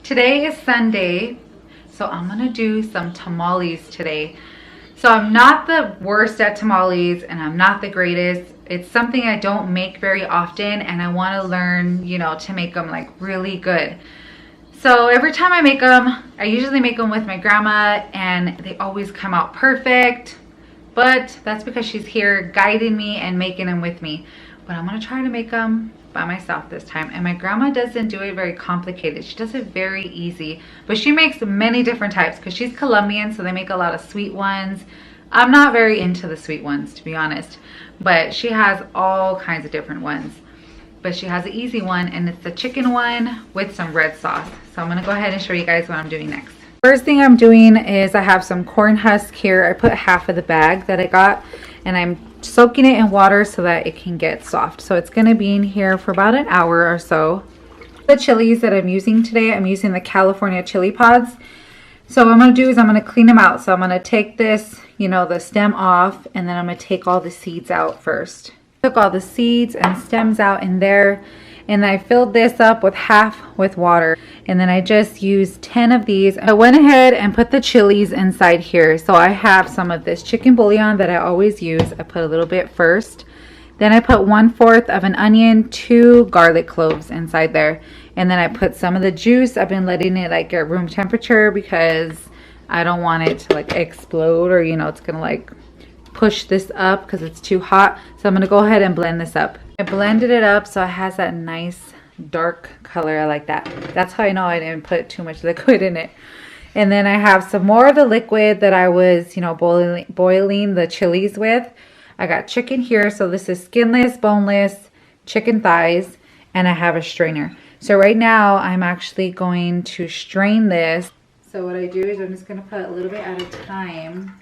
Today is Sunday, so I'm gonna do some tamales today. So I'm not the worst at tamales and I'm not the greatest. It's something I don't make very often and I want to learn, you know, to make them like really good. So every time I make them, I usually make them with my grandma and they always come out perfect. But that's because she's here guiding me and making them with me. But I'm gonna try to make them by myself this time. And my grandma doesn't do it very complicated. She does it very easy. But she makes many different types because she's Colombian, so they make a lot of sweet ones. I'm not very into the sweet ones, to be honest. But she has all kinds of different ones. But she has an easy one, and it's the chicken one with some red sauce. So I'm gonna go ahead and show you guys what I'm doing next. First thing I'm doing is I have some corn husk here. I put half of the bag that I got, and I'm soaking it in water so that it can get soft. So it's going to be in here for about an hour or so. The chilies that I'm using today, I'm using the California chili pods. So what I'm going to do is I'm going to clean them out. So I'm going to take this, you know, the stem off, and then I'm going to take all the seeds out first. Took all the seeds and stems out in there, and I filled this up with half with water, and then I just used 10 of these. I went ahead and put the chilies inside here. So I have some of this chicken bouillon that I always use. I put a little bit first, then I put 1/4 of an onion, 2 garlic cloves inside there, and then I put some of the juice. I've been letting it like get room temperature because I don't want it to like explode, or you know, it's gonna like push this up because it's too hot. So I'm gonna go ahead and blend this up. I blended it up so it has that nice dark color. I like that. That's how I know I didn't put too much liquid in it. And then I have some more of the liquid that I was, you know, boiling the chilies with. I got chicken here. So this is skinless, boneless chicken thighs, and I have a strainer. So right now I'm actually going to strain this. So what I do is I'm just gonna put a little bit at a time,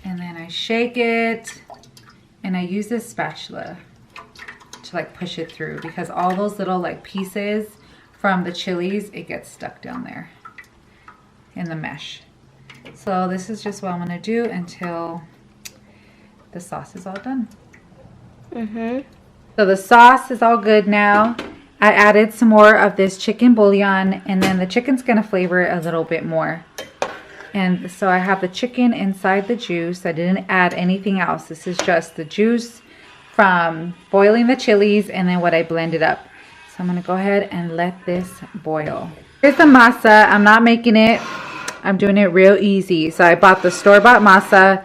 and then I shake it, and I use this spatula to like push it through, because all those little like pieces from the chilies, it gets stuck down there in the mesh. So this is just what I'm gonna do until the sauce is all done. So the sauce is all good now. I added some more of this chicken bouillon, and then the chicken's gonna flavor it a little bit more. And so I have the chicken inside the juice. I didn't add anything else. This is just the juice from boiling the chilies and then what I blended up. So I'm going to go ahead and let this boil. Here's the masa. I'm not making it. I'm doing it real easy. So I bought the store-bought masa.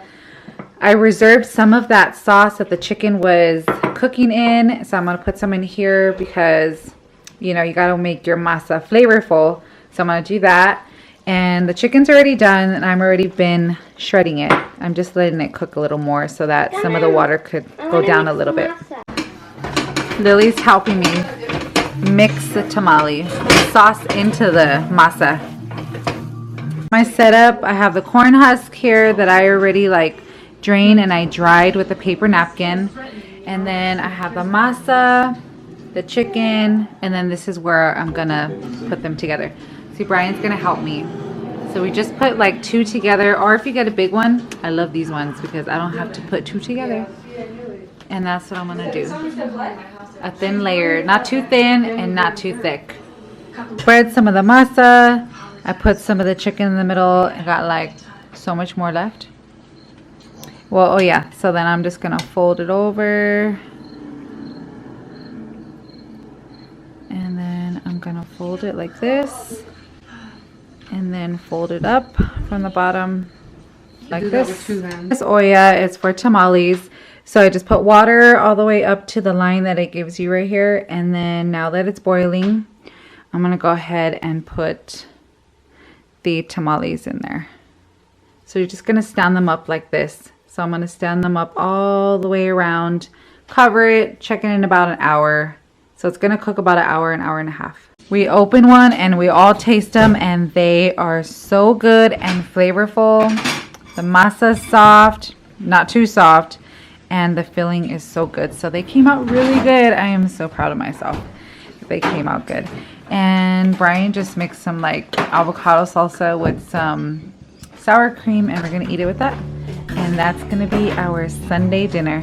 I reserved some of that sauce that the chicken was cooking in. So I'm going to put some in here because, you know, you got to make your masa flavorful. So I'm going to do that. And the chicken's already done, and I'm already been shredding it. I'm just letting it cook a little more so that some of the water could go down a little bit. Lily's helping me mix the tamale sauce into the masa. My setup, I have the corn husk here that I already like drained and I dried with a paper napkin. And then I have the masa, the chicken, and then this is where I'm gonna put them together. See, Brian's gonna help me. So we just put like 2 together, or if you get a big one, I love these ones because I don't have to put 2 together. And that's what I'm gonna do. A thin layer, not too thin and not too thick. Spread some of the masa. I put some of the chicken in the middle. I got like so much more left. Well, oh yeah, so then I'm just gonna fold it over. And then I'm gonna fold it like this. And then fold it up from the bottom like this. This olla is for tamales. So I just put water all the way up to the line that it gives you right here. And then now that it's boiling, I'm going to go ahead and put the tamales in there. So you're just going to stand them up like this. So I'm going to stand them up all the way around, cover it, check it in about an hour. So it's going to cook about an hour and a half. We open one and we all taste them, and they are so good and flavorful. The masa is soft, not too soft, and the filling is so good. So they came out really good. I am so proud of myself. They came out good. And Brian just mixed some like avocado salsa with some sour cream, and we're gonna eat it with that. And that's gonna be our Sunday dinner.